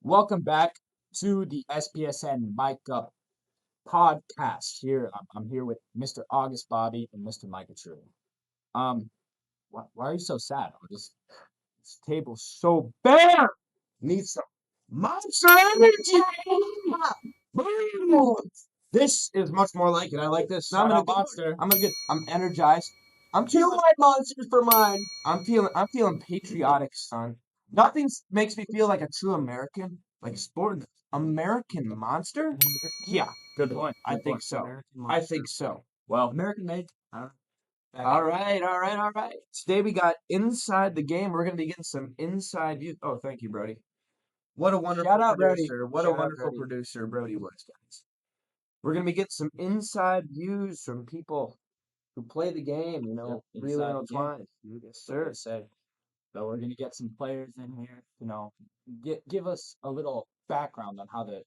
Welcome back to the SPSN Mike Up podcast. I'm here with Mr. August Bobby and Mr. Micah True. Why are you so sad? This table's so bare. Needs some monster energy. Boom! This is much more like it. I like this. I'm in a good monster. I'm energized. I'm Two feeling white monsters for mine. I'm feeling patriotic, son. Nothing makes me feel like a true American, like sport American monster. Yeah, Good point. I think so. I think so. Well, American made. back All up. right. Today we got inside the game. We're gonna be getting some inside views. Oh, thank you, Brody. What a wonderful Shout out, Brody. producer. What a Shout out, wonderful Brody. producer Brody was, guys. We're gonna be getting some inside views from people who play the game, Yep, really inside the game. intertwined. Yes, sir. Say. So we're gonna get some players in here, give us a little background on how the,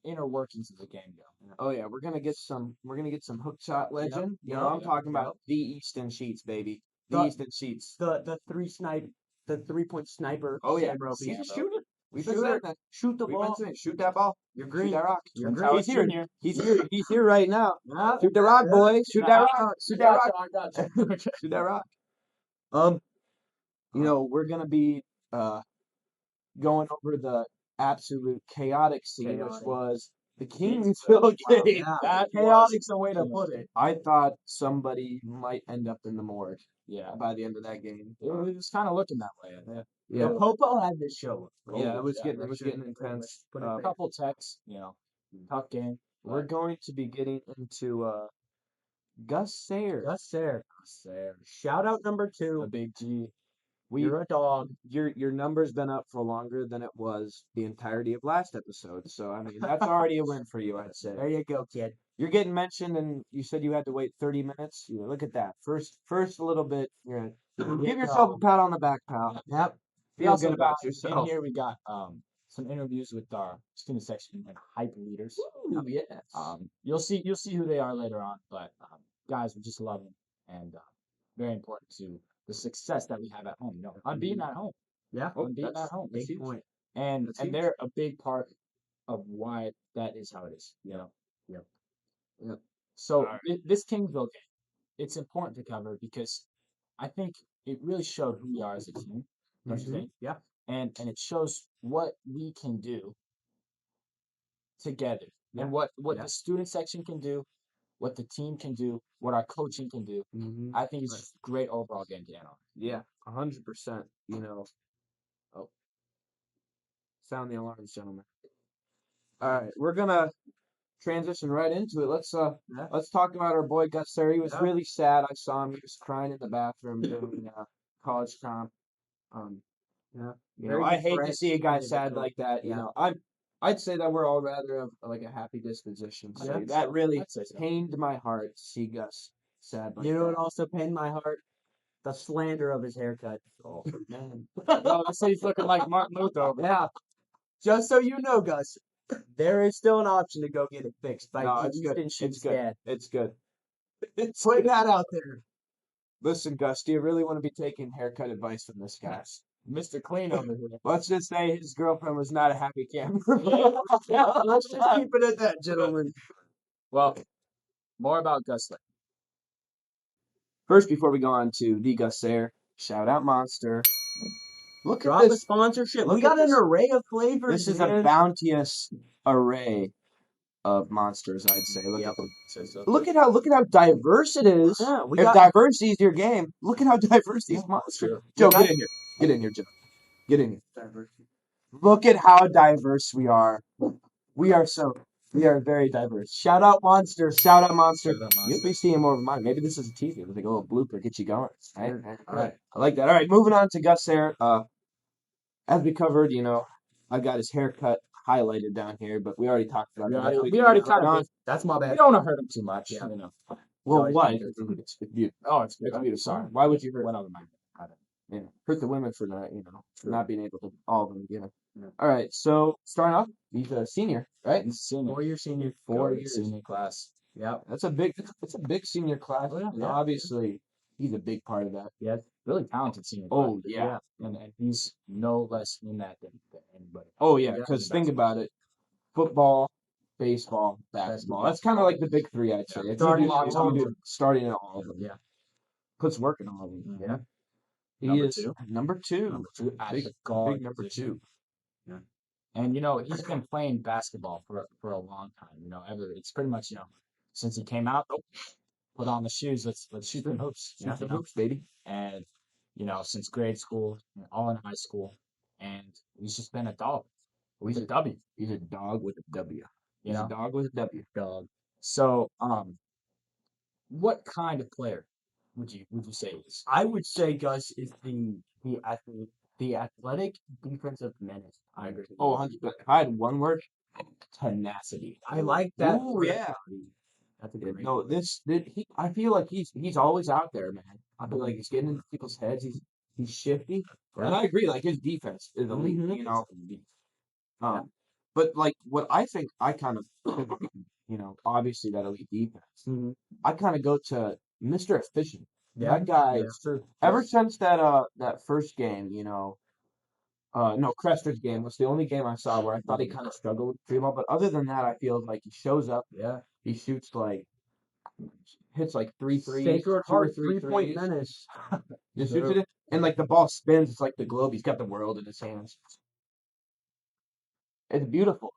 inner workings of the game go. Oh yeah, we're gonna get some hook shot legend. I'm yep, talking about the Easton Sheets, baby. The The- Easton Sheets. the 3-point sniper. Oh yeah, Sam Ropey. he's a shooter. We've Shoot been saying it. that. Shoot the We've been ball. saying, shoot that ball. You're Shoot green. that rock. You're That's green. how He's it's here. junior. He's here right now. Yeah. Shoot the rock, boy. Shoot that rock. Shoot that rock. Gotcha. Shoot that rock. We're gonna be going over the absolute chaotic scene, which Chaotic. was the Kingsville game. Yeah. That Chaotic's was the way to put it. I thought somebody might end up in the morgue Yeah, by the end of that game. it was kind of looking that way. Yeah, The Popo had this show. yeah, it was yeah, getting intense. Put it A there. couple texts, tough game. We're going to be getting into Gus Sayre. Gus Sayre. There, Shout out number a 2. big G. You're a dog. Your number's been up for longer than it was the entirety of last episode. So I mean that's already a win for you, I'd say. There you go, kid. You're getting mentioned, and you said you had to wait 30 minutes. Look at that. First a little bit. Give yourself a pat on the back, pal. Yep. We Feel also good about got in yourself. here. We got some interviews with our student section and hype leaders. Ooh, yes. You'll see who they are later on, but guys, we just love them and very important to the success that we have at home. Unbeaten at home, Yeah. unbeaten that's at home, Big point. and That's and huge. they're a big part of why that is how it is. Yep. So Alright. this Kingsville game, it's important to cover because I think it really showed who we are as a team. Don't you Mhm. think? Yeah. And it shows what we can do together Yeah. and what Yeah. the student section can do, what the team can do, what our coaching can do. Mm-hmm. I think it's just a great overall game to end on. Yeah, 100%. Oh, sound the alarms, gentlemen. All right, we're gonna transition right into it. Let's talk about our boy Gus Sayre. He was Yeah. really sad. I saw him. He was crying in the bathroom during college comp. Yeah. I hate to see a guy sad individual. like that. Yeah. I'd say that we're all rather of like a happy disposition. So Yeah. that really I'd say so. pained my heart to see Gus sad like You know that. what also pained my heart? The slander of his haircut. Oh, man. Well, they say he's looking like Martin Luther. over there. Yeah. Just so you know, Gus, there is still an option to go get it fixed by No, it's good. Easton It's Sheets good. dad. It's good. Put that out there. Listen, Gus, do you really want to be taking haircut advice from this guy? Mr. Clean over here. Let's just say his girlfriend was not a happy camper. Let's just keep it at that, gentlemen. Well, more about Gus. First, before we go on to the Gus Sayre, shout out Monster. Look Drop at a this. sponsorship. Look We at got an this. array of flavors. This is a man. bounteous array of monsters, I'd say. Yep. Look at how diverse it is. Yeah, we If got diversity is your game, look at how diverse these monsters. true. Joe, We got- get in here. Get in here, Joe. Get in here. Look at how diverse we are. We are very diverse. shout out Monster. Shout out Monster. Shout out Monster. You'll be seeing more of mine. Maybe this is a teaser. It's like a little blooper, get you going. Right? All right. I like that. All right, moving on to Gus Sayre. As we covered, I got his haircut highlighted down here, but we already talked about that. We already kind of. That's my We bad. don't want to hurt him too much. Yeah. Well, Sorry. why? It's beautiful. Oh, it's It's beautiful. Sorry. Why would you hurt? Went over my head. Hurt the women for not, for not being able to, all of them, Yeah. All right, so starting off, he's a senior, right? He's senior. 4-year senior. 4 Go to years. Senior class. Yep. That's a big senior class. Oh, yeah. Obviously, he's a big part of that. Yes. really talented senior. Oh class. yeah. And he's no less in that than anybody. Oh yeah. Yeah, Because the think best. about it: football, baseball, basketball. That's kind of like the big three, I'd say. Yeah. If Starting you do, in if all you of do them. starting in all of them, Yeah. puts work in all of them. Mhm. Yeah. He Number is two. number two. Number two at Big, the guard big number position. two. And he's been playing basketball for a long time. It's pretty much since he came out. Oh, put on the shoes. Let's shoot the hoops. Shoot the hoops, baby. And since grade school, all in high school, and he's just been a dog. He's a W. He's a dog with a W. You He's a know, dog with a W. dog. So what kind of player would you say he is? I would say Gus is the athletic defensive menace. I agree. Oh, 100%. If I had one word, tenacity. I like that. Ooh, word. yeah. That's a Yeah, great. no, I feel like he's always out there, man. I feel like he's getting into people's heads. He's shifty, and I agree. Like his defense is elite, Mhm. you know. But like what I think, I kind of, obviously that elite defense. Mhm. I kind of go to Mr. Efficient. Yeah, That guy. that's true. Ever since that first game, no, Crester's game was the only game I saw where I thought he kind of struggled with the free ball. But other than that, I feel like he shows up. Yeah. He shoots hits like three threes, Sacred two or Heart three 3-point threes. menace. Just shoots it, and like the ball spins. It's like the globe. He's got the world in his hands. It's beautiful.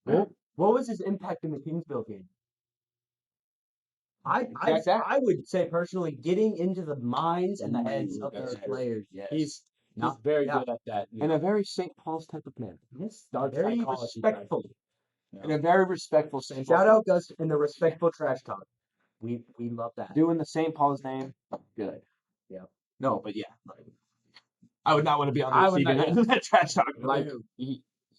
What was his impact in the Kingsville game? Exact. I would say personally, getting into the minds and the heads Ooh, of that's those good. players. Yes. He's Not- very yeah. good at that. In a very St. Paul's type of man. Yes, Dark very psychology type. respectful. In a very respectful St. Paul. Shout out Gus in the respectful trash talk. We love that. Doing the St. Paul's name. Good. Yeah. No, but yeah. I would not want to be on I the would receiving not- end of that trash talk. Like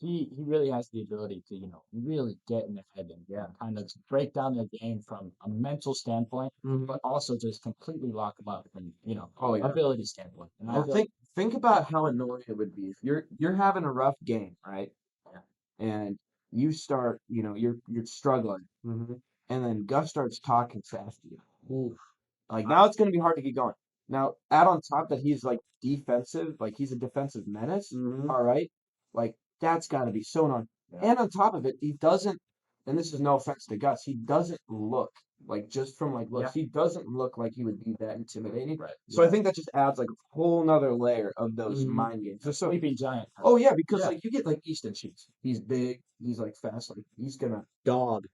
he really has the ability to really get in their head and kind of break down their game from a mental standpoint, Mhm. but also just completely lock them up from Oh, yeah. ability standpoint. And I Well, feel think about how annoying it would be if you're having a rough game, right? Yeah. And you start, you're struggling, Mhm. and then Gus starts talking fast to you. Ooh. Like now it's gonna be hard to get going. Now add on top that he's like defensive, like he's a defensive menace. Mhm. All right, like that's got to be so annoying. Yeah. And on top of it, he doesn't. And this is no offense to Gus. He doesn't look like just from like looks. He doesn't look like he would be that intimidating. right. So I think that just adds like a whole nother layer of those Mhm. mind games. Just so Sleeping giant. oh yeah, because Yeah. like you get like Easton Sheets. He's big. He's like fast. Like he's gonna Dog.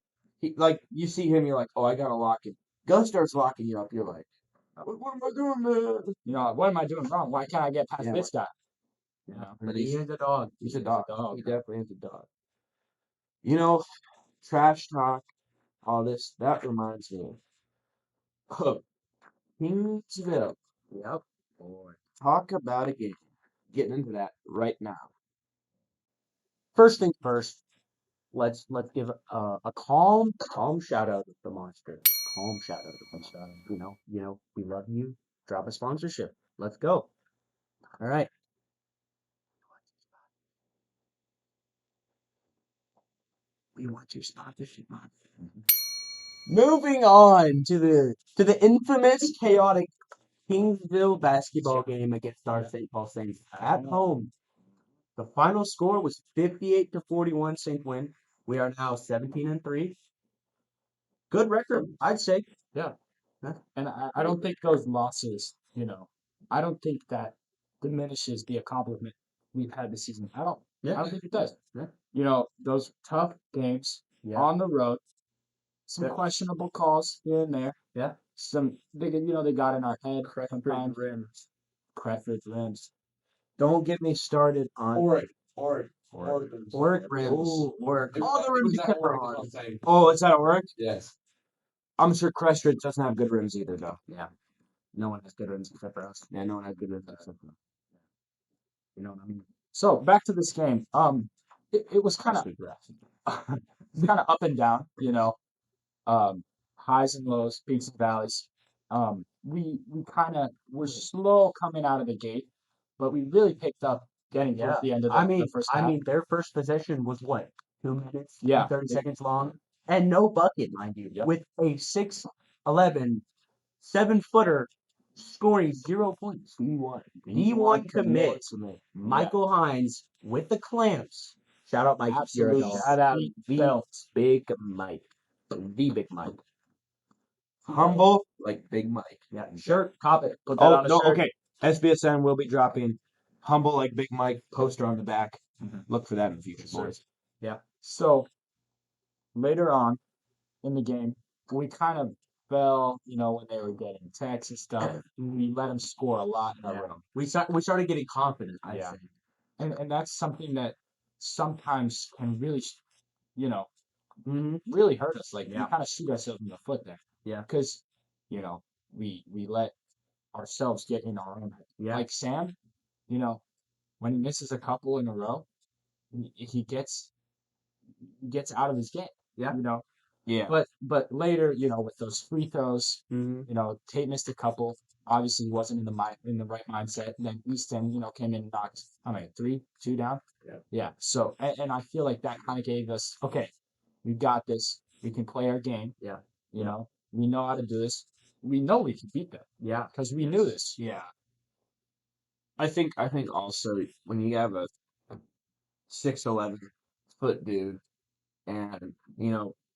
like you see him. You're like, oh, I gotta lock him. Gus starts locking you up. You're like, what am I doing, man? What am I doing wrong? Why can't I get past Yeah, this guy? But He is a dog. he's a He's a dog. dog. He definitely is a dog. Trash talk, all this. That reminds me of Kingsville. Yep. Boy. Talk about a game. Getting into that right now. First things first. Let's give a calm shout out to the monster. Calm shout out to the monster. We love you. Drop a sponsorship. Let's go. All right. We want your sponsorship, man. Moving on to the infamous chaotic Kingsville basketball game against our St. Paul Saints at home. The final score was 58-41 Saint win. We are now 17-3. Good record, I'd say. And I don't think those losses, I don't think that diminishes the accomplishment we've had this season. I don't think it does. Yeah. Those tough games Yeah. on the road, some Yeah. questionable calls here and there. Yeah. Some they got in our head sometimes. Rims. Crawford rims. Don't get me started on Oric. Oric rims. Ooh, Oric. All the rims Who's you that kept for? on. Oh, is that Oric? Yes. I'm sure Crestridge doesn't have good rims either, though. No one has good rims except for us. Yeah, no one has good rims except for You know what I mean? So back to this game. It was kind of up and down. Highs and lows, peaks and valleys. We kind of were slow coming out of the gate, but we really picked up getting towards the end of the first half. Their first possession was what? 2 minutes? Yeah. 30 seconds long? And no bucket, mind you. Yep. With a 6'11", 7-footer scoring 0 points. D1. D1 commit. Submit. Michael Hines with the clamps. Shout out, Mike. You're a Absolute dog. Shout out Sweet the belt. Big Mike. The Big Mike. Humble like Big Mike. Yeah, shirt, cop it. Put that Oh on a no, shirt. okay. SBSN will be dropping Humble like Big Mike poster on the back. Mhm. Look for that in the future, Sure. boys. So later on in the game, we kind of fell, when they were getting texts and stuff. We let them score a lot in a Yeah. row. We started getting confident, I Yeah. think. And that's something that sometimes can really, Mm-hmm. really hurt us. Like we Yeah. kind of shoot ourselves in the foot there. Yeah. Because, we let ourselves get in our own head. Yeah. Like Sam, when he misses a couple in a row, he gets out of his game. Yeah. Yeah. But later, with those free throws, Mm-hmm. Tate missed a couple. Obviously, he wasn't in the right mindset. And then Easton, came in and knocked how many? 3, 2 down. Yeah. So and I feel like that kind of gave us, okay, we got this. We can play our game. Yeah. We know how to do this. We know we can beat them Yeah. because we knew this. Yeah. I think also when you have a 6'11" foot dude and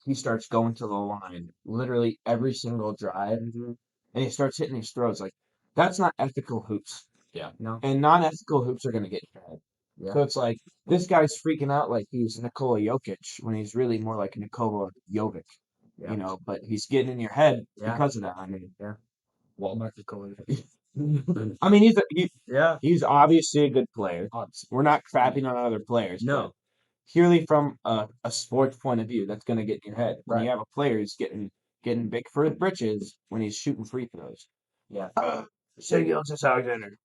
he starts going to the line literally every single drive and he starts hitting these throws, like that's not ethical hoops. Yeah. No. And non-ethical hoops are gonna get your head. Yeah. So it's like this guy's freaking out like he's Nikola Jokic when he's really more like Nikola Jovic. Yeah. But he's getting in your head Yeah. because of that. I mean, Walmart Nikola. I mean Yeah. he's obviously a good player. Obviously. We're not crapping on other players. No. But purely from a sports point of view, that's gonna get in your head. When you Right. have a player who's getting big for his britches when he's shooting free throws. Yeah. Shea Gilgeous-Alexander.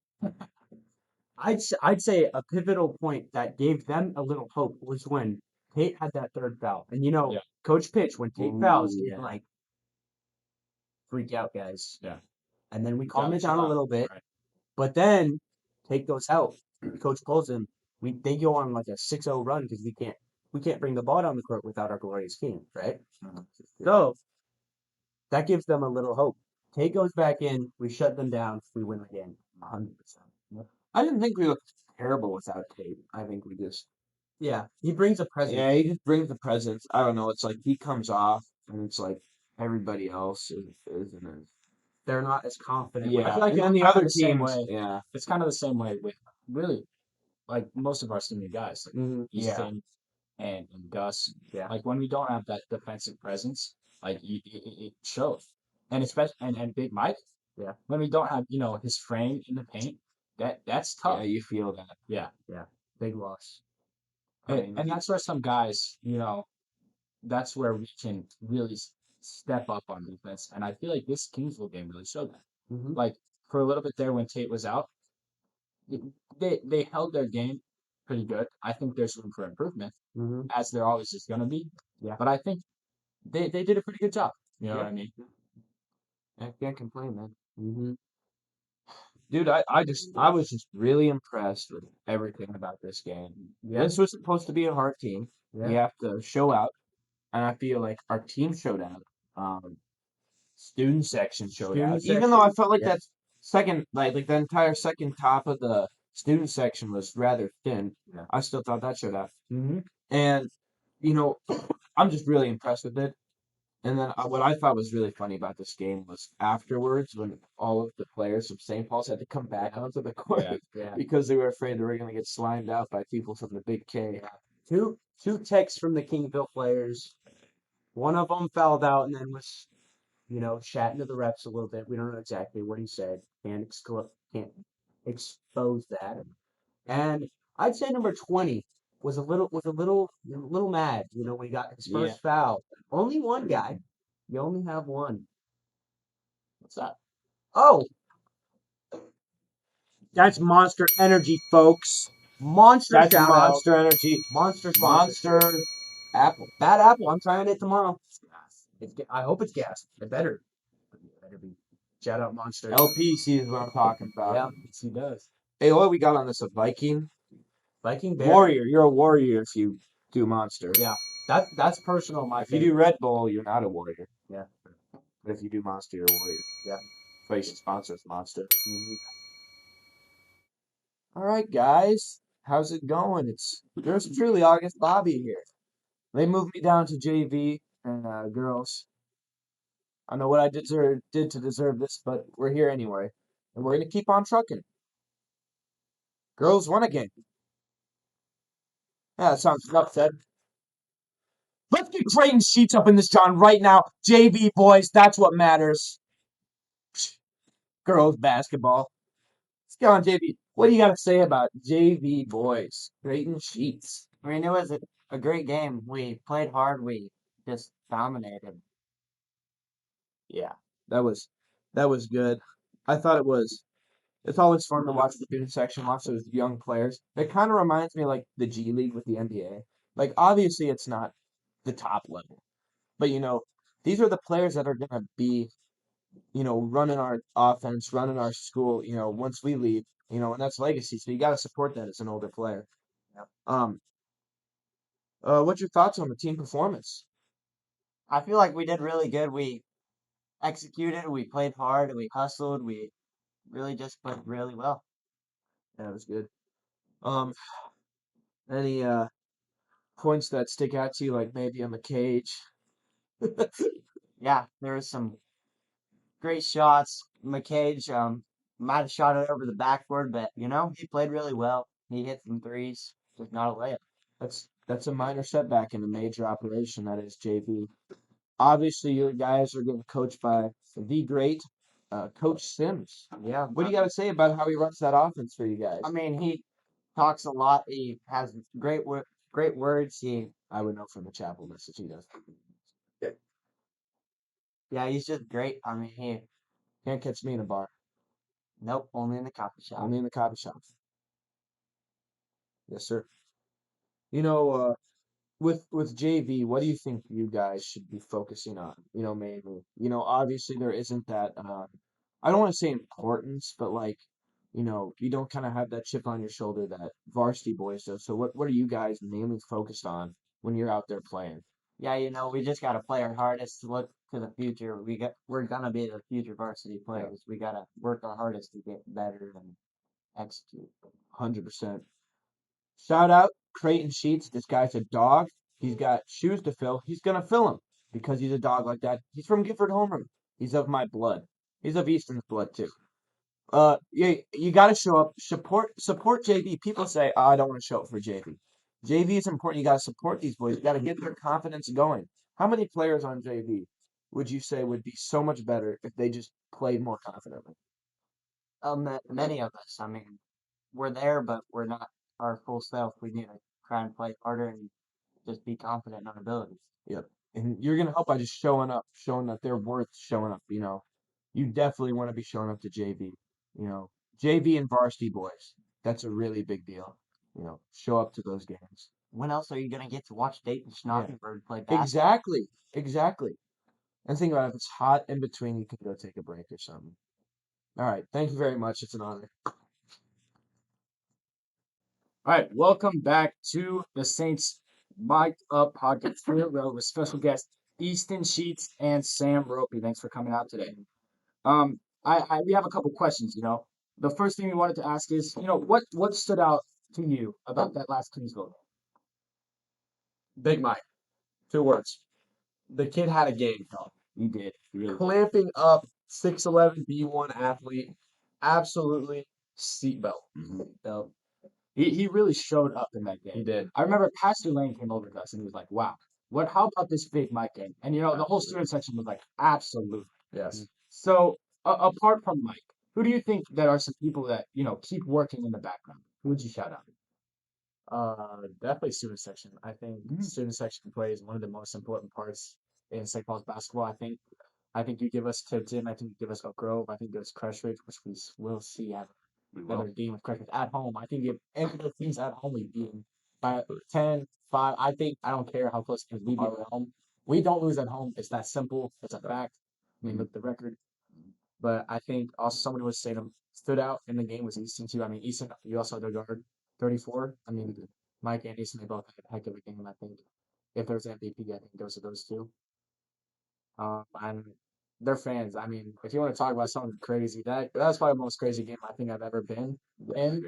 I'd say a pivotal point that gave them a little hope was when Tate had that third foul. And Yeah. Coach Pitch, when Tate fouls, Ooh, he's yeah. like, freak out, guys. Yeah. And then we calm it chill down a out. little bit. Right. But then Tate goes out. Coach pulls him. They go on like a 6-0 run because we can't bring the ball down the court without our glorious king, right? Mhm. So that gives them a little hope. Tate goes back in. We shut them down. We win the game. 100%. I didn't think we looked terrible without Tate. I think we just Yeah, he brings a presence. yeah, he just brings the presence. I don't know. It's like he comes off and it's like everybody else isn't as They're not as confident. yeah. I feel like and it's then the kinda other the same teams, way. yeah. It's kind of the same way with really like most of our senior guys, like Mhm. Yeah. Easton and Gus. Yeah. Like when we don't have that defensive presence, like it shows. And especially and Big Mike. Yeah. When we don't have his frame in the paint, that's tough. Yeah, you feel that. Yeah. Big loss. I And, mean, and that's where some guys, that's where we can really step up on defense. And I feel like this Kingsville game really showed that. Mm-hmm. Like for a little bit there when Tate was out, they held their game pretty good. I think there's room for improvement, Mm-hmm. as there always is going to be. Yeah. But I think they did a pretty good job. You know Yeah. what I mean? I can't complain, man. Mm-hmm. Dude, I was just really impressed with everything about this game. Yeah. This was supposed to be a hard team. Yeah. We have to show out, and I feel like our team showed out. Student section showed out. Student Even though I section, felt like yeah. that second, like the entire second top of the student section was rather thin. Yeah. I still thought that showed out. Mm-hmm. And I'm just really impressed with it. And then what I thought was really funny about this game was afterwards when all of the players from St. Paul's had to come back onto the court Yeah. because they were afraid they were going to get slimed out by people from the Big K. Two texts from the Kingville players. One of them fouled out and then was, chatting to the refs a little bit. We don't know exactly what he said. Can't expose that. And I'd say number 20 was a little mad. When he got his first foul. Only one guy. You only have one. What's that? Oh, that's Monster Energy, folks. Monster That's shout out. Monster Energy. Monster sponsor. Monster Apple. Bad apple. I'm trying it tomorrow. I hope it's gas. It better. It better be. Shout out Monster. LPC is what I'm talking about. Yeah. Yes, he does. Hey, what we got on this? A Viking? Viking Bear. Warrior. You're a warrior if you do Monster. Yeah. That's personal. My If you favorite. do Red Bull, you're not a warrior. Yeah. But if you do Monster, you're a warrior. why you should sponsor us, Monster. Mhm. All right, guys, how's it going? It's yours truly, August Bobby here. They moved me down to JV and girls. I know what I did to deserve this, but we're here anyway, and we're gonna keep on trucking. Girls won again. Yeah, that sounds enough said. Let's get Creighton Sheets up in this John right now. JV boys, that's what matters. Girls basketball. Let's get on JV. What do you got to say about JV boys? Creighton Sheets. I mean, it was a great game. We played hard. We just dominated. Yeah, that was good. I thought it was. It's always fun to watch the student section, watch those young players. It kind of reminds me like the G League with the NBA. Like obviously it's not the top level, but these are the players that are gonna be running our offense, running our school. Once we leave, and that's legacy. So you got to support that as an older player. Yep. What's your thoughts on the team performance? I feel like we did really good. We executed. We played hard. We hustled. We really just played really well. Yeah, it was good. Um, any points that stick out to you, like maybe on the cage? Yeah, there was some great shots. McCage might have shot it over the backboard, but he played really well. He hit some threes, just not a layup. That's a minor setback in a major operation that is JV. Obviously, you guys are getting coached by the great Coach Sims. Yeah, What do you got to say about how he runs that offense for you guys? I mean, he talks a lot. He has great words. I would know from the chapel message he does. Yeah, he's just great. I mean, he Can't catch me in a bar. nope, only in the coffee shop. Only in the coffee shop. Yes, sir. You know, with JV, what do you think you guys should be focusing on? Mainly. Obviously there isn't that I don't want to say importance, but like, you don't kind of have that chip on your shoulder that varsity boys do. So what are you guys mainly focused on when you're out there playing? Yeah, we just gotta play our hardest to look to the future. We're gonna be the future varsity players. We gotta work our hardest to get better and execute. 100%. Shout out Creighton Sheets. This guy's a dog. He's got shoes to fill. He's gonna fill them because he's a dog like that. He's from Gifford Homeroom. He's of my blood. He's of Easton's blood too. Yeah, you got to show up. Support JV. People say, "Oh, I don't want to show up for JV." JV is important. You got to support these boys. You got to get their confidence going. How many players on JV would you say would be so much better if they just played more confidently? Many of us. I mean, we're there, but we're not our full self. We need to try and play harder and just be confident in our abilities. Yep. And you're gonna help by just showing up, showing that they're worth showing up. You definitely want to be showing up to JV. JV and varsity boys. That's a really big deal. Show up to those games. When else are you gonna get to watch Dayton Schnockenberg play basketball? Exactly. And think about it, if it's hot in between, you can go take a break or something. All right. Thank you very much. It's an honor. All right, welcome back to the Saints Mic'd Up podcast here with special guests Easton Sheets and Sam Ropey. Thanks for coming out today. We have a couple questions. The first thing we wanted to ask is, what stood out to you about that last Kingsville? Big Mike. 2 words. The kid had a game. You did. You really did. Clamping up 6'11" B1 athlete. Absolutely seatbelt. So, he really showed up in that game. He did. I remember Pastor Lane came over to us and he was like, "Wow, how about this big Mike game?" And the whole student section was like, "Absolutely." Yes. So apart from Mike, who do you think that are some people that keep working in the background? Who would you shout out? Definitely student section. I think Mhm. student section plays one of the most important parts in St. Paul's basketball. I think you give us Tipton. I think you give us Oak Grove. I think there's Crestridge, which we will see at We will. another game with Crestridge at home. I think if any of the teams at home we beat them by 10, 5. I don't care how close games we beat at home. We don't lose at home. It's that simple. It's a fact. I mean, look at the record. But I think also somebody was saying stood out in the game was Easton too. I mean, Easton, you also had their guard 34. I mean, Mike and Easton, they both had a heck of a game. I think if there's MVP, I think those are those two. And their fans. I mean, if you want to talk about something crazy, that's probably the most crazy game I think I've ever been in.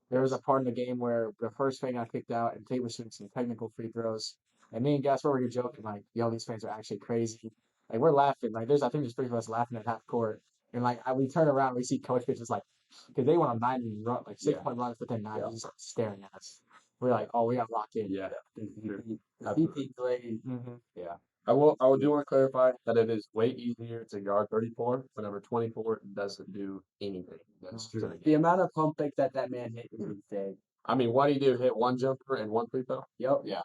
There was a part in the game where the first fan got kicked out and Tate was shooting some technical free throws. And me and Gasper were joking, like, yo, these fans are actually crazy. Like, we're laughing. Like, I think there's three of us laughing at half court. And, like, we turn around, we see Coach Pitch is like, because they went on 9 run, like 6 point runs within 9. He's like staring at us. We're like, oh, we got locked in. Yeah. CP Blade. Yeah. I do want to clarify that it is way easier to guard 34, but number 24 doesn't do anything. That's true. The amount of pump fakes that man hit is insane. I mean, what do you do? Hit one jumper and one free throw? Yep. Yeah.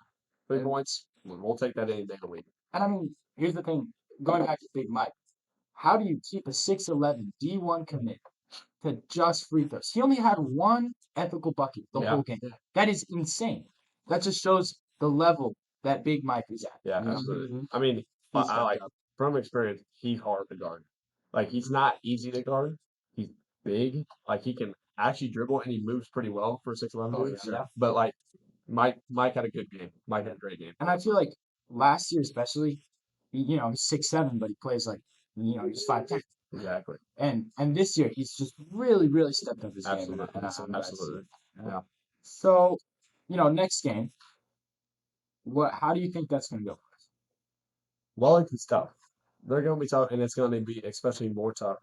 3 points? We'll take that any day of the week. And I mean, here's the thing. Going back to Big Mike, how do you keep a 6'11" D1 commit to just free throws? He only had one ethical bucket the Yeah. whole game. That is insane. That just shows the level that Big Mike is at. Yeah, Mhm. absolutely. I mean, He's I stepped like up. from experience, he's hard to guard. Like he's not easy to guard. He's big. Like he can actually dribble and he moves pretty well for a 6'11". Oh, dude. yeah. But like Mike had a good game. Mike had a great game. And I feel like last year especially, he's 6'7", but he plays like, he's 5'10". Exactly. And this year he's just really, really stepped up his game. Absolutely. and I'm glad to see Absolutely. it. Yeah. So, next game, how do you think that's gonna go? Wellington's tough. They're gonna be tough, and it's gonna be especially more tough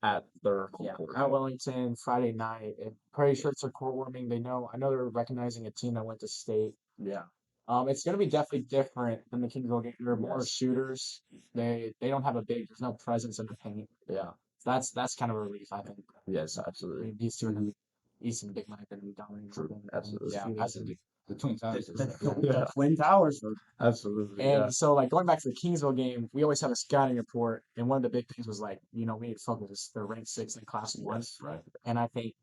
at their home Yeah, court. At Wellington Friday night. Pretty sure it's their court warming. I know they're recognizing a team that went to state. Yeah. It's gonna be definitely different than the Kingsville game. There are more Yes. shooters. They don't have there's no presence in the paint. Yeah. That's kind of a relief, I think. Yes, I absolutely. mean, these two are gonna be East and Big Mike are gonna be dominating. True. the game. Absolutely. Yeah, Yeah, absolutely. The Twin Towers. Yeah. Twin Towers. Absolutely. And Yeah. so, like, going back to the Kingsville game, we always have a scouting report, and one of the big things was like, we need to focus. They're ranked 6th in Class 1, Yes, right. and I think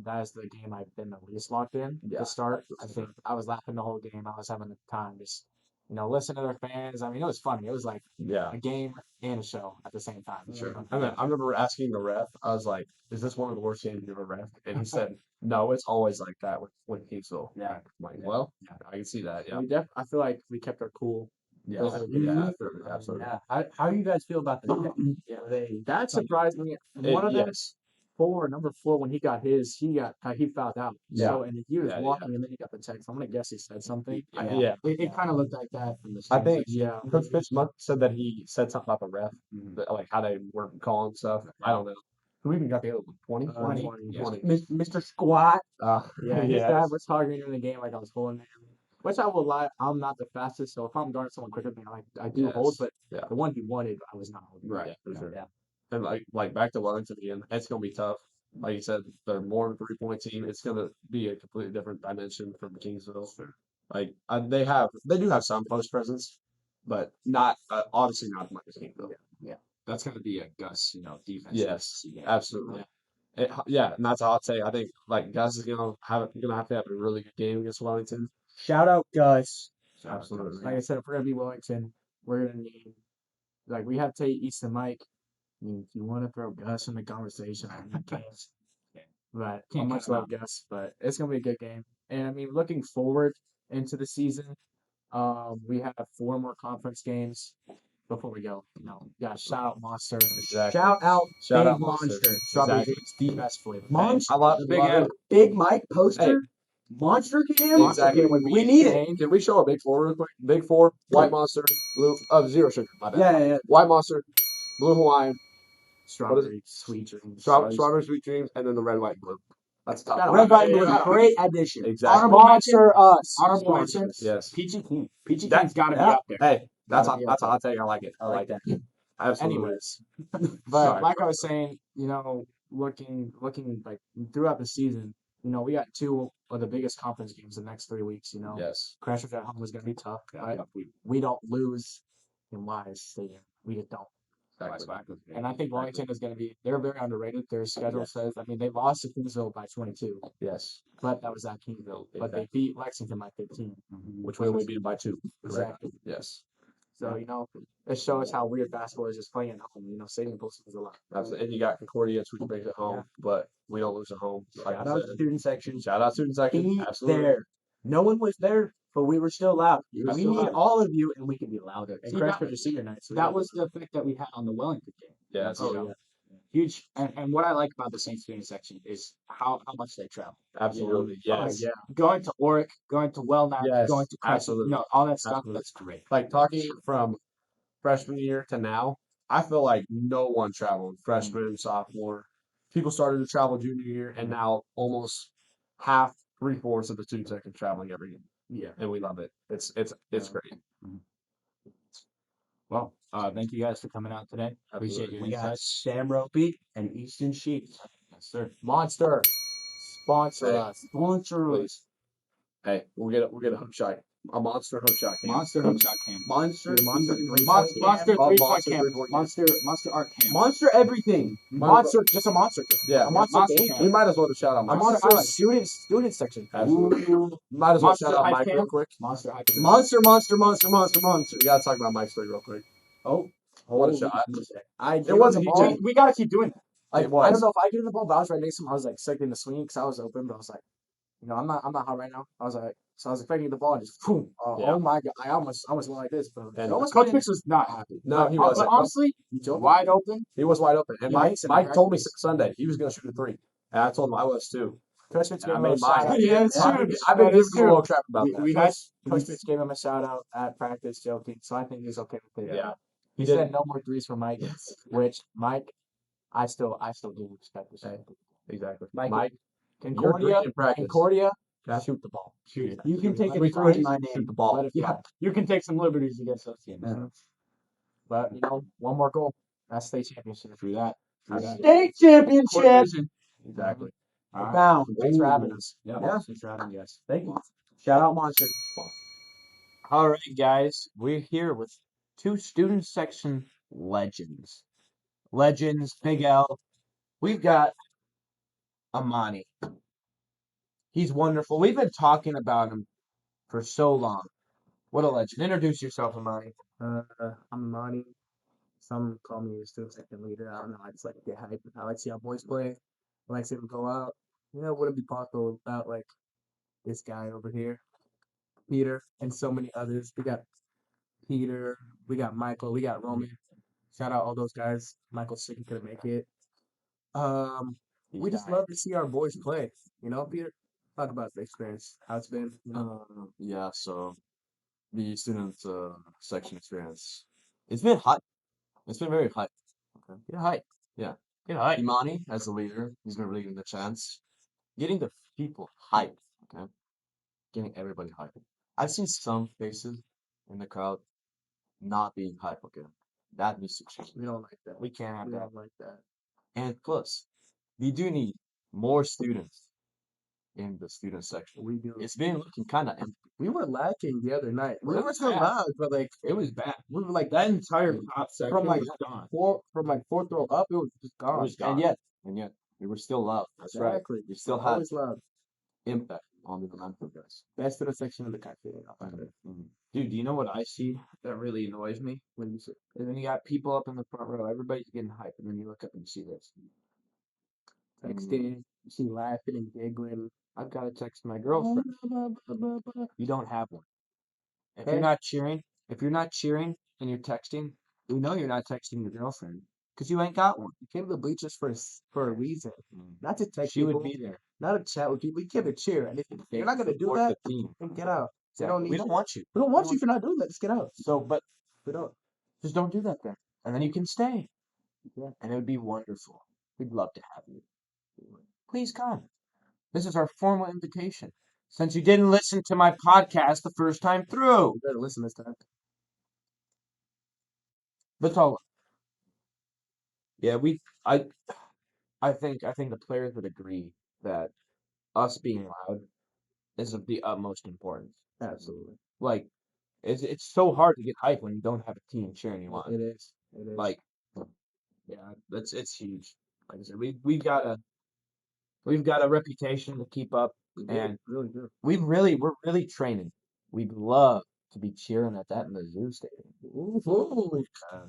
that is the game I've been the least locked in Yeah, to start. I think I was laughing the whole game. I was having a time just, listening to their fans. I mean, it was funny. It was like Yeah. a game and a show at the same time. Sure. I remember asking the ref, I was like, is this one of the worst games you've ever ref? And he said, no, it's always like that with Kingsville. Yeah. I'm like, well, I can see that. Yeah. I feel like we kept our cool. Yeah. Those are- Yeah. Absolutely. Absolutely. Yeah. How do you guys feel about the That surprised me. One of them, Yes. number 4, when he got his, he fouled out. Yeah. So, and he was Yeah, walking, and then he got the text. I'm gonna guess he said something. Yeah. It kind of looked like that from the I think Yeah. Coach Fitch said that he said something about the ref, Mhm. like how they were calling stuff. I don't know. Who even got the other one? 20? 20. Mr. Squat. Yeah, his yes. dad was talking during the game like I was holding him. Which I will lie, I'm not the fastest, so if I'm guarding someone quicker than me, I do hold, Yes. but Yeah. the one he wanted, I was not holding. Right. For Yeah. sure. Yeah. And like back to Wellington again, it's gonna be tough. Like you said, they're more of a 3-point team. It's gonna be a completely different dimension from Kingsville. Like they do have some post presence, but not obviously not as much as Kingsville. That's gonna be a Gus, defense. Yes, absolutely. Yeah, and that's all I'd say. I think like Gus is gonna have to have a really good game against Wellington. Shout out Gus. Absolutely. Like I said, if we're gonna be Wellington, we're gonna need we have Tate, East, and Mike. I mean, if you want to throw Gus in the conversation, I mean, you can. But Can't much count him love Gus, but it's gonna be a good game. And I mean, looking forward into the season, we have 4 more conference games before we go. Yeah, shout out Monster. Exactly. Shout out Shout Big out Monster. Monster. Strawberry Exactly. Dreams, the best flavor. Monster. I love The big head. Big Mike poster. Monster Cam. Exactly. We need it. Can we show a big 4 real quick? Big 4, white monster, blue zero sugar. My bad. Yeah. White monster, blue Hawaiian, Strawberry sweet dreams. strawberry sweet dreams, and then the red, white, and blue. That's top. Red, white, and blue. Yeah. Great addition. Exactly. Honorable Sponsor us. Honorable mention. Yes. Peachy King. Peachy That- King's gotta be yeah. up there. Hey, that's Gotta be a hot take. I like it. I like that. Absolutely. Anyways, but Sorry. like I was saying, looking like throughout the season, we got 2 of the biggest conference games the next 3 weeks. Yes. Crashers at home is going to be tough. Yeah, But we don't lose in Wise Stadium. We just don't. Exactly. And I think Wellington is going to be. They're very underrated. Their schedule says. I mean, they lost to Kingsville by 22, Yes. but that was at Kingsville. But they beat Lexington by 15. Which we only beat by 2. Exactly. Yes. So it shows how weird basketball is just playing at home. Stadium post is a lot. Absolutely. And you got Concordia, which brings it home, but we don't lose at home. Like Shout I out said. student section. Shout out student section. Be Absolutely. there. No one was there, but we were still loud. We were We still need loud. all of you, and we can be louder. And See, Crestford is senior night, so That was the effect that we had on the Wellington game. Yeah, That's, oh, you know, huge. And what I like about the St. Student section is how much they travel. Absolutely. Oh, Yes. yeah. Going to Oric, going to Wellnack, Yes, going to Crescent, absolutely. all that stuff. Absolutely. That's great. Like talking from freshman year to now, I feel like no one traveled freshman, sophomore. People started to travel junior year, and now almost half, 3/4 of the student section traveling every year. Yeah. And we love it. It's great. Well, thank you guys for coming out today. Appreciate Absolutely. your We got insights. Sam Ropey and Easton Sheets. Yes, sir. Monster, sponsor Hey. us. Sponsor us. Please. Hey, we'll get a hook shot. A monster hook shot game. Monster hook shot cam. Monster. Monster. Monster, monster Oh, 3-point monster cam. 3-point cam. Monster art cam. Monster everything. Monster, just a monster. Yeah. A monster Monster game. cam. We might as well just shout out A Monster. monster Monster student section. Absolutely. Ooh. Might as well Monster shout out High Mike real Cam. quick. Monster high cam. Monster, monster, monster, monster, monster. We gotta talk about Mike's three real quick. Oh, What a holy shot. shit. I It wasn't the ball. ball. We gotta keep doing that. Like, It was. I don't know if I get in the ball, but I was right next to him. I was like expecting the swing because I was open, but I was like, I'm not hot right now. I was like, so I was expecting the ball and just boom. Yeah. Oh my god! I almost went like this, but And it almost Coach went Fitz was not happy. No, he But wasn't. honestly, wide open. He was wide open. And Yeah, Mike, he said Mike told me practice. Sunday he was gonna shoot a three. And I told him I was too. Coach Fitz And gave I him a made shout mine. out. Yeah, it's I've true. been, I've been That giving is him a true. little crap about that. We had Coach Fitz gave him a shout out at practice, joking. So I think he's okay with it. Yeah. He did. said no more threes for Mike, which Mike, I still do respect this. Exactly. Mike, Mike, Concordia, you're great in practice. Concordia, Yeah. shoot the ball. Shoot it. You can take we a three in shoot my the name. ball. Let it fly. Yeah, you can take some liberties against those teams. Yeah. But one more goal. That's state championship. Through that. State championship. Exactly. All right. Bound. Thanks for having us. Yeah. Yeah. Thanks for having us. Thank you. Shout out Monster. All right, guys, we're here with two student section legends. Legends, Big L. We've got Amani. He's wonderful. We've been talking about him for so long. What a legend. Introduce yourself, Amani. I'm Monty. Some call me a student section leader. I don't know. I just like to get hyped. I like to see how boys play. I like to see them go out. It wouldn't be possible without like this guy over here, Peter, and so many others. We got Peter, we got Michael, we got Roman. Shout out all those guys. Michael sick, he couldn't make it. We just love to see our boys play. Peter, talk about the experience, how it's been. Yeah, so the student section experience, it's been hype. It's been very hype. Okay. Get hype. Yeah. Get hype. Imani, as the leader, he's been really getting the chance, getting the people hyped. Okay, getting everybody hyped. I've seen some faces in the crowd not being hyped. Okay, that needs to change. We don't like that. We can't have We that. don't like that. And plus, we do need more students in the student section. We do. It's been looking kind of empty. We were lacking the other night. We It were was still bad. loud, but like It was bad. we were like That entire top section from like was gone. fourth row up, it was just gone. It was gone. And yet, we were still loud. That's right. Exactly. We still had Always loud. impact on the momentum, guys. Best in the section of the country. I'll find it. Dude, do you know what I see that really annoys me? When you say And then you got people up in the front row, everybody's getting hyped, and then you look up and you see this. texting, you see laughing and giggling. I've got to text my girlfriend. You don't have one. If Hey. you're not cheering, and you're texting, we know you're not texting your girlfriend because you ain't got one. You came to the bleachers for a reason, not to text She people, would be there. not to chat with people. You came to cheer, and if you're not gonna do Support that, the team. then get out. They don't need We don't want you. We don't want you if you're not doing that. Just get out. So, but We don't. just don't do that then, and then you can stay. Yeah. And it would be wonderful. We'd love to have you. Please come. This is our formal invitation. Since you didn't listen to my podcast the first time through, You better listen this time. Vitola. Yeah, I think the players would agree that us being loud is of the utmost importance. Absolutely. Like, it's so hard to get hype when you don't have a team cheering you on. It is. It is. Like, yeah, it's huge. Like I said, we've got a reputation to keep up, We do, and really do. we're really training. We'd love to be cheering at that in the zoo stadium. Ooh,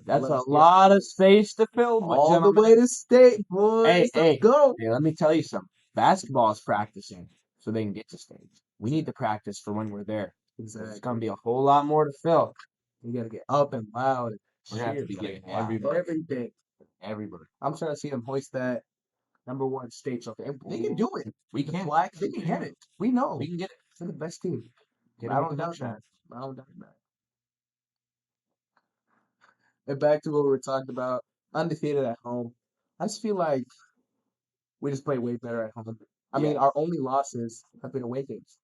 That's a let's get lot of space to fill, but all the gentlemen, way to state, boys. Hey, Let's hey. go. hey, let me tell you something. Basketball is practicing so they can get to stage. we need to practice for when we're there. There's Exactly. gonna be a whole lot more to fill. You gotta get up and loud. We're gonna have to be cheer, getting loud, everybody. everything. Everybody. I'm trying to see them hoist that #1 state trophy. And they can do it. We The can. Blacks, they can get it. We know. We can get it. They're the best team. Get I them don't in doubt motion. that. I don't doubt that. And back to what we were talking about, undefeated at home. I just feel like we just play way better at home. I mean, our only losses have been away games.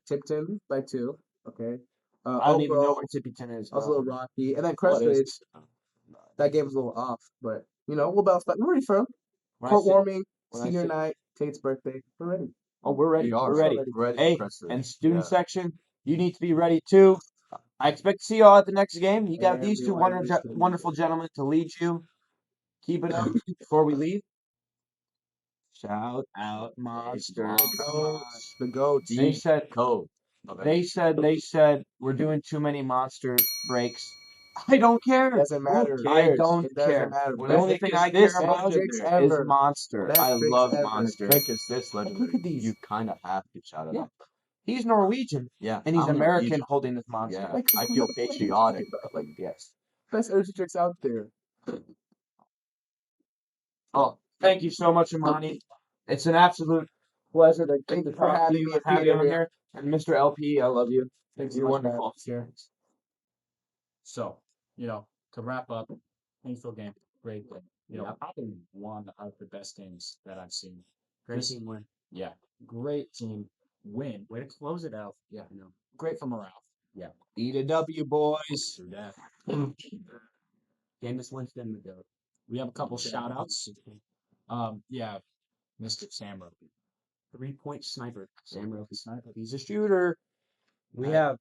Tipton by 2. Okay. I don't even know Oakville where Tippington is. was a little rocky, and then What is Crestridge. That game was a little off, but we'll bounce back. We're ready for 'em. When I Court say- warming, when I senior say- night, Tate's birthday. We're ready. Oh, we're ready. We are We're ready. ready. Hey, Crestridge. and student Yeah. section, you need to be ready too. I expect to see y'all at the next game. You got these two Everyone needs to be wonderful gentlemen to lead you. Keep it up before we leave. Shout out Monster. The goats. They said Code. Okay. they said we're doing too many monster breaks. I don't care. Doesn't matter. I don't It doesn't care. matter. The only thing I care Best about tricks is ever. Monster. Best I tricks love ever. Monster. Trick is this legendary. Look at these. You kind of have to shout it Yeah. out. He's Norwegian Yeah. and he's I'm American Norwegian. holding this monster. Yeah. Like, I feel what are you patriotic. talking about? Like, Yes. best energy tricks out there. Oh, thank you so much, Amani. It's an absolute pleasure to Thank get to you for talk to having you me, and have you Peter, on here. here. And Mr. LP, I love you. Thanks You're wonderful. So, to wrap up, Kingsville game, great game. Probably one of the best games that I've seen. Great This- team win. Yeah, great team win. Way to close it out. Yeah, great for morale. Yeah, Eat a W, boys. through that. Jameis Winston, the goat. We have a couple shout outs. Yeah, Mr. Sam Roby. 3-point sniper. Sam Roby. Sniper. He's a shooter. We have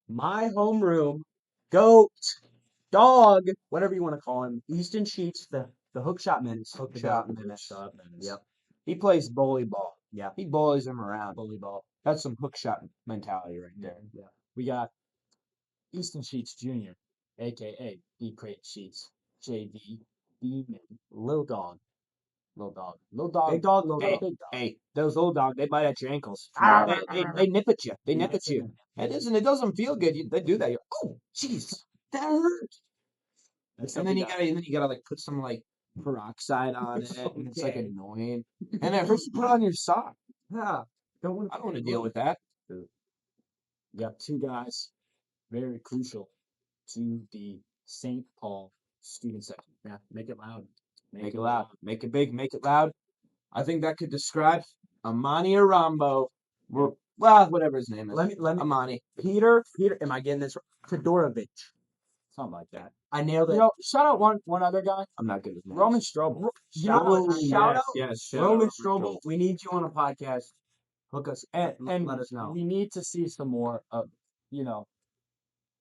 my homeroom goat, dog, whatever you want to call him. Easton Sheets, the hook shot menace. Hook The shot goat. menace. Shot menace. Yep. He plays bully ball. Yeah. He bullies him around. Bully ball. That's some hook shot mentality right there. Yeah. We got Easton Sheets Jr., aka B Crate Sheets, JD, Beeman, Lil Dog. Lil Dog. Lil Dog. Big dog, little Hey, dog. Big Dog. Hey, those little dog, they bite at your ankles. Ah, They nip at you. They nip at you. It doesn't feel good. They do that. You're, oh, jeez, that hurt. Next And up, then we you got- gotta like put some like peroxide on it, and it's like Okay. annoying. And it hurts to put on your sock. Yeah. Don't want I don't want to deal with that. We got two guys very crucial to the St. Paul student section. Yeah, make it loud. Make it loud. Make it big. Make it loud. I think that could describe Amani Arambo. Well, whatever his name is. Let me. Amani. Peter. Am I getting this right? Todorovic. Something like that. I nailed it. Shout out one other guy, I'm not good with names. Roman Strobel. You know what? Shout out Yes. Roman Strobel. We need you on a podcast. Hook us And let us know. we need to see some more of,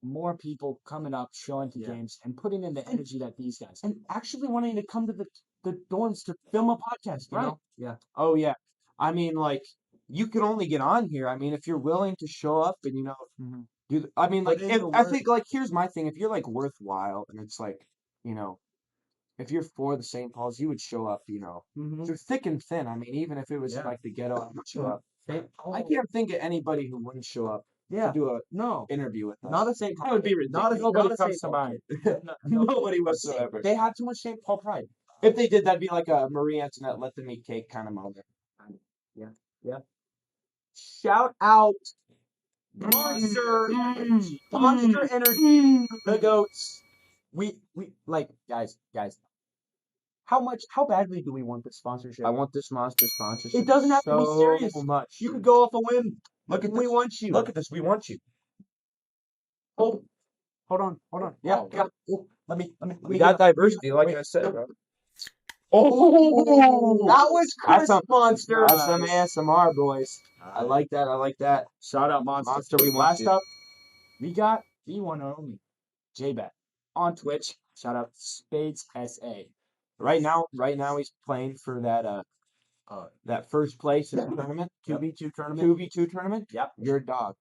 more people coming up, showing the Yeah. games, and putting in the energy that these guys. And actually wanting to come to the dorms to film a podcast. You Right. know? Yeah. Oh yeah. I mean, like, you can only get on here. I mean, if you're willing to show up and Mhm. do. I mean, Put like, in if, the I work. think like here's my thing. If you're like worthwhile and it's like, if you're for the St. Paul's, you would show up. Mm-hmm. Through thick and thin. I mean, even if it was Yeah. like the ghetto, I would show up. I I can't think of anybody who wouldn't show up Yeah. to do a No. interview with us. Not a St. That would be Not a, ridiculous. Nobody not a comes St. to Paul mind. kid. Nobody whatsoever. They have too much St. Paul pride. If they did, that'd be like a Marie Antoinette let them eat cake kind of moment. Shout out Monster Energy, the goats. We guys. How badly do we want this sponsorship? I want this monster sponsorship. It doesn't have to be so serious. much. You could go off a whim. Look at We this. want you. Look at this. We want you. Hold on. Yeah, Oh, got it. Oh, let me We get got up. diversity, like wait. I said, bro. Oh, that was That's Chris some- Monster. That's some ASMR, boys. I like that. I like that. Shout out Monster. Monster, we want Last you. up, we got the one and only J-Bet on Twitch. Shout out Spades SA. Right now, he's playing for that first place in the tournament, 2v2 tournament. 2v2 tournament. Yep. You're a dog.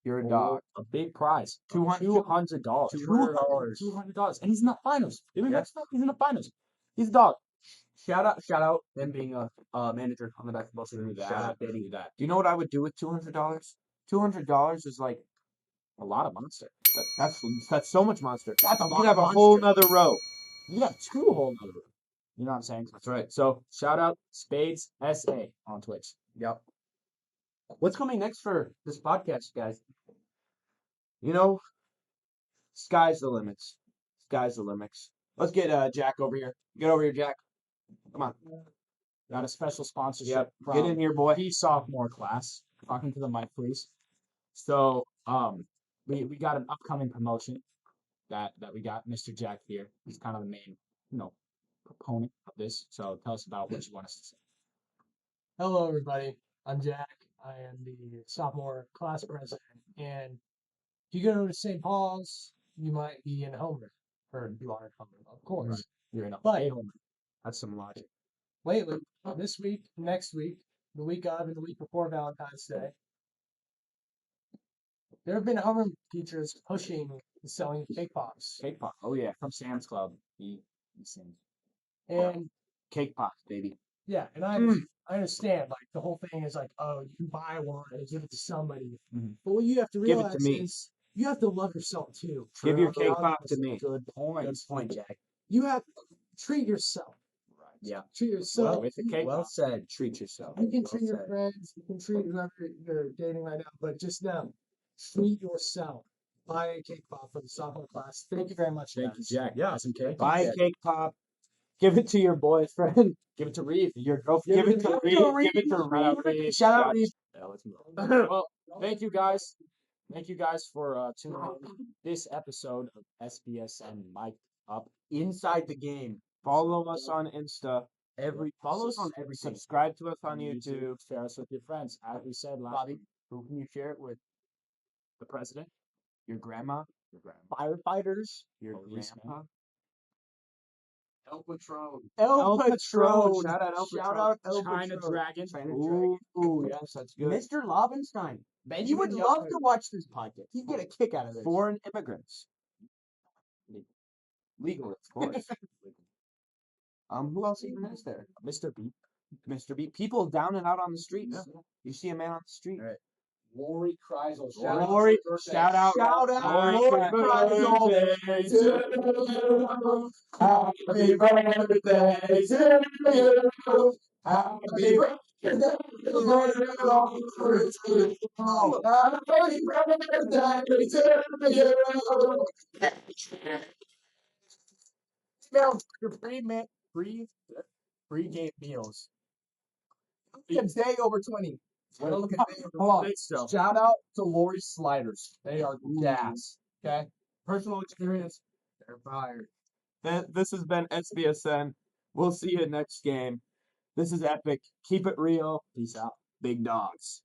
You're a dog. A big prize. $200. $200. $200. $200. And he's in the finals. He's in the finals. He's a dog. Shout out them being a manager on the basketball team. Shout out Betty. Do that. Do you know what I would do with $200? $200 is like A lot of monster. that's so much monster. That's a You lot can have of a whole monster. nother row. You got two whole nother. You know what I'm saying? That's right. So shout out Spades SA on Twitch. Yep. What's coming next for this podcast, guys? You know, sky's the limits. Sky's the limits. Let's get Jack over here. Get over here, Jack. Come on. Got a special sponsorship Yep. from Get in here, boy. the sophomore class. Talking to the mic, please. So we got an upcoming promotion that we got Mr. Jack here. He's kind of the main, proponent of this. So tell us about what you want us to say. Hello, everybody. I'm Jack. I am the sophomore class president. And if you go to St. Paul's, you might be in Homer, or you are in Homer, of course. You're in a But That's some logic. lately, this week, next week, the week of, and the week before Valentine's Day, there have been Homer teachers pushing the selling of cake pops. Cake pop. Oh yeah, from Sam's Club. He sings. And Cake pops, baby. yeah, and I understand, like, the whole thing is like, oh, you can buy one and give it to somebody. Mhm. But what you have to Give it to realize me. is you have to love yourself too. Give your True. cake pop to me. Good point. Good point, Jack. You have to treat yourself. Right. Yeah. Treat yourself. With the cake Well pop. said. Treat yourself. You can Well treat your said. friends, you can treat whoever you're dating right now, but just know, treat yourself. Buy a cake pop for the sophomore class. Thank you very much, Thank you, guys. Jack. Yeah. Some cake. Buy a cake pop. Give it to your boyfriend. Give it to Reeve. Your girlfriend. Give it to Reeve. Give it to Reeve. Shout out Reeve. Yeah, let's move on. Well, thank you guys. Thank you guys for tuning in this episode of SBSN Mike Up. Inside the game. Follow us on Insta. Follow us on everything. Subscribe to us on YouTube. Share us with your friends. As we said last Bobby, week, who can you share it with? the president, Your grandma. your grandma, Firefighters. Your Policeman. grandpa. El Patron. El Patron. Shout out El Shout Patron. out El China Patron. Dragon. China Ooh, Dragon. yes, that's good. Mr. Lobenstein. You would Benjamin love Young. to watch this podcast. You'd get a kick out of this. Foreign immigrants. Legal, of course. Who else even is there? Mr. Beat. Mr. B. People down and out on the streets. You see a man on the street. Right. Lori Kreisel. Lori, shout out. Shout out Lori Lori Kreisel. Happy birthday to you. Happy birthday to you. Now, your pre-game meals. a day over 20. Hold I on. think so. Shout out to Lori Sliders. They are gas. Okay? Personal experience, they're fired. This has been SBSN. We'll see you next game. This is epic. Keep it real. Peace out. Big dogs.